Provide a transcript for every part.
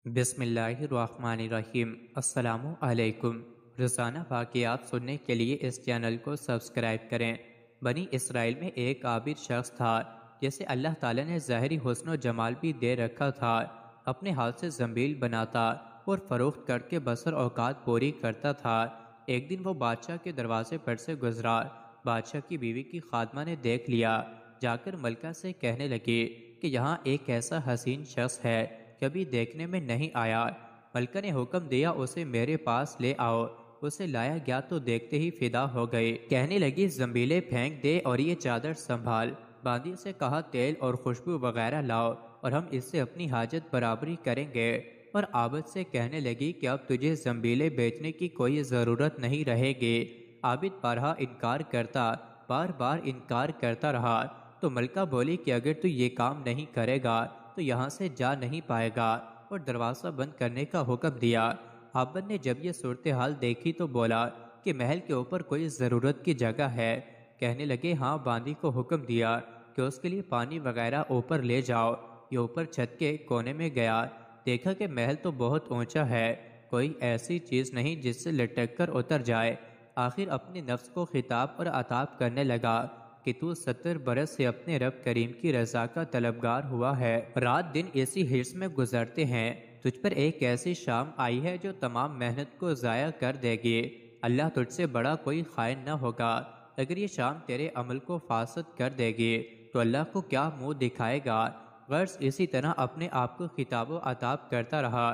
بسم اللہ الرحمن الرحیم۔ السلام علیکم۔ روزانہ واقعات سننے کے لیے اس چینل کو سبسکرائب کریں۔ بنی اسرائیل میں ایک عابد شخص تھا جسے اللہ تعالیٰ نے ظاہری حسن و جمال بھی دے رکھا تھا۔ اپنے ہاتھ سے زنبیل بناتا اور فروخت کر کے بسر اوقات پوری کرتا تھا۔ ایک دن وہ بادشاہ کے دروازے پر سے گزرا۔ بادشاہ کی بیوی کی خادمہ نے دیکھ لیا، جا کر ملکہ سے کہنے لگی کہ یہاں ایک ایسا حسین شخص ہے، کبھی دیکھنے میں نہیں آیا۔ ملکہ نے حکم دیا اسے میرے پاس لے آؤ۔ اسے لایا گیا تو دیکھتے ہی فدا ہو گئی۔ کہنے لگی زنبیلیں پھینک دے اور یہ چادر سنبھال۔ باندی سے کہا تیل اور خوشبو وغیرہ لاؤ اور ہم اس سے اپنی حاجت برابری کریں گے۔ اور عابد سے کہنے لگی کہ اب تجھے زنبیلیں بیچنے کی کوئی ضرورت نہیں رہے گی۔ عابد بارہا انکار کرتا، بار بار انکار کرتا رہا تو ملکہ بولی کہ اگر تو یہ کام نہیں کرے گا تو یہاں سے جا نہیں پائے گا، اور دروازہ بند کرنے کا حکم دیا۔ عابد نے جب یہ صورتحال دیکھی تو بولا کہ محل کے اوپر کوئی ضرورت کی جگہ ہے؟ کہنے لگے ہاں۔ باندی کو حکم دیا کہ اس کے لیے پانی وغیرہ اوپر لے جاؤ۔ یہ اوپر چھت کے کونے میں گیا، دیکھا کہ محل تو بہت اونچا ہے، کوئی ایسی چیز نہیں جس سے لٹک کر اتر جائے۔ آخر اپنے نفس کو خطاب اور عتاب کرنے لگا کہ تو 70 برس سے اپنے رب کریم کی رضا کا طلبگار ہوا ہے، رات دن اسی حرص میں گزرتے ہیں، تجھ پر ایک ایسی شام آئی ہے جو تمام محنت کو ضائع کر دے گی۔ اللہ تجھ سے بڑا کوئی خائن نہ ہوگا۔ اگر یہ شام تیرے عمل کو فاسد کر دے گی تو اللہ کو کیا منہ دکھائے گا؟ غرض اسی طرح اپنے آپ کو خطاب و عتاب کرتا رہا۔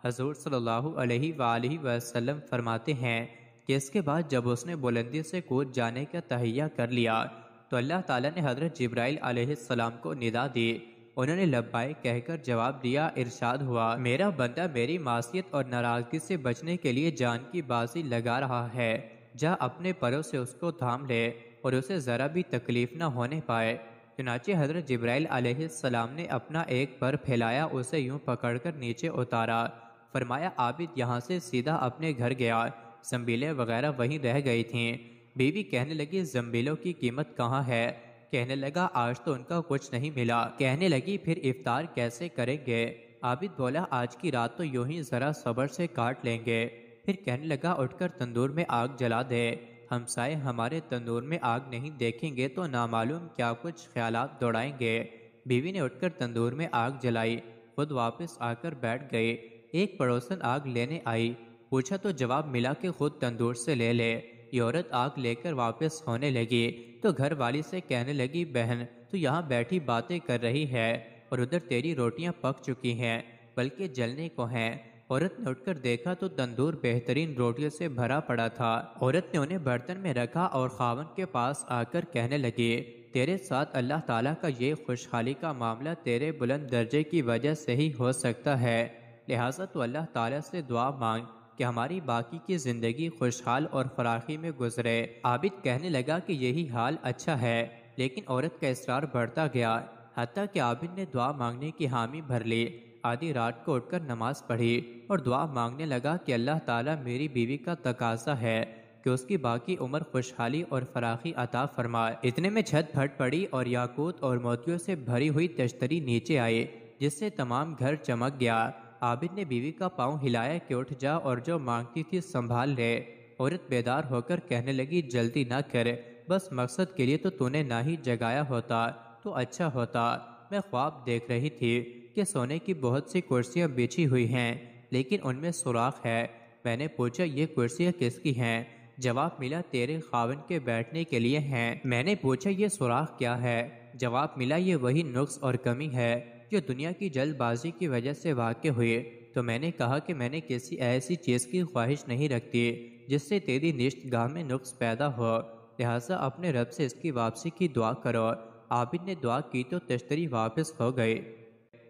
حضور صلی اللہ علیہ وآلہ وسلم فرماتے ہیں کہ اس کے بعد جب اس نے بلندی سے کود جانے کا تہیہ کر لیا تو اللہ تعالیٰ نے حضرت جبرائیل علیہ السلام کو ندا دی۔ انہوں نے لبیک کہہ کر جواب دیا۔ ارشاد ہوا، میرا بندہ میری معصیت اور ناراضگی سے بچنے کے لیے جان کی بازی لگا رہا ہے، جا اپنے پروں سے اس کو تھام لے اور اسے ذرا بھی تکلیف نہ ہونے پائے۔ چنانچہ حضرت جبرائیل علیہ السلام نے اپنا ایک پر پھیلایا، اسے یوں پکڑ کر نیچے اتارا۔ فرمایا عابد یہاں سے سیدھا اپنے گھر گیا۔ زنبیلیں وغیرہ وہیں رہ گئی تھیں۔ بیوی کہنے لگی زنبیلوں کی قیمت کہاں ہے؟ کہنے لگا آج تو ان کا کچھ نہیں ملا۔ کہنے لگی پھر افطار کیسے کریں گے؟ عابد بولا آج کی رات تو یوں ہی ذرا صبر سے کاٹ لیں گے۔ پھر کہنے لگا اٹھ کر تندور میں آگ جلا دے، ہمسائے ہمارے تندور میں آگ نہیں دیکھیں گے تو نامعلوم کیا کچھ خیالات دوڑائیں گے۔ بیوی نے اٹھ کر تندور میں آگ جلائی، خود واپس آ کر بیٹھ گئی۔ ایک پڑوسن آگ لینے آئی، پوچھا تو جواب ملا کہ خود تندور سے لے لے۔ یہ عورت آگ لے کر واپس ہونے لگی تو گھر والی سے کہنے لگی بہن تو یہاں بیٹھی باتیں کر رہی ہے اور ادھر تیری روٹیاں پک چکی ہیں بلکہ جلنے کو ہیں۔ عورت نے اٹھ کر دیکھا تو تندور بہترین روٹیوں سے بھرا پڑا تھا۔ عورت نے انہیں برتن میں رکھا اور خاوند کے پاس آ کر کہنے لگی تیرے ساتھ اللہ تعالیٰ کا یہ خوشحالی کا معاملہ تیرے بلند درجے کی وجہ سے ہی ہو سکتا ہے، لہٰذا تو اللہ تعالیٰ سے دعا مانگ کہ ہماری باقی کی زندگی خوشحال اور فراخی میں گزرے۔ عابد کہنے لگا کہ یہی حال اچھا ہے، لیکن عورت کا اصرار بڑھتا گیا، حتیٰ کہ عابد نے دعا مانگنے کی حامی بھر لی۔ آدھی رات کو اٹھ کر نماز پڑھی اور دعا مانگنے لگا کہ اللہ تعالیٰ میری بیوی کا تقاضا ہے کہ اس کی باقی عمر خوشحالی اور فراخی عطا فرمائے۔ اتنے میں چھت پھٹ پڑی اور یاقوت اور موتیوں سے بھری ہوئی تشتری نیچے آئی، جس سے تمام گھر چمک گیا۔ عابد نے بیوی کا پاؤں ہلایا کہ اٹھ جا اور جو مانگتی تھی سنبھال لے۔ عورت بیدار ہو کر کہنے لگی جلدی نہ کر، بس مقصد کے لیے تو نے نہ ہی جگایا ہوتا تو اچھا ہوتا۔ میں خواب دیکھ رہی تھی کہ سونے کی بہت سی کرسیاں بچھی ہوئی ہیں لیکن ان میں سوراخ ہے۔ میں نے پوچھا یہ کرسیاں کس کی ہیں؟ جواب ملا تیرے خاوند کے بیٹھنے کے لیے ہیں۔ میں نے پوچھا یہ سوراخ کیا ہے؟ جواب ملا یہ وہی نقص اور کمی ہے جو دنیا کی جلد بازی کی وجہ سے واقع ہوئی۔ تو میں نے کہا کہ میں نے کسی ایسی چیز کی خواہش نہیں رکھتی جس سے تیری نشت گاہ میں نقص پیدا ہو، لہٰذا اپنے رب سے اس کی واپسی کی دعا کرو۔ عابد نے دعا کی تو تشتری واپس ہو گئی۔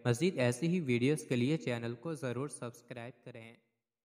مزید ایسی ہی ویڈیوز کے لیے چینل کو ضرور سبسکرائب کریں۔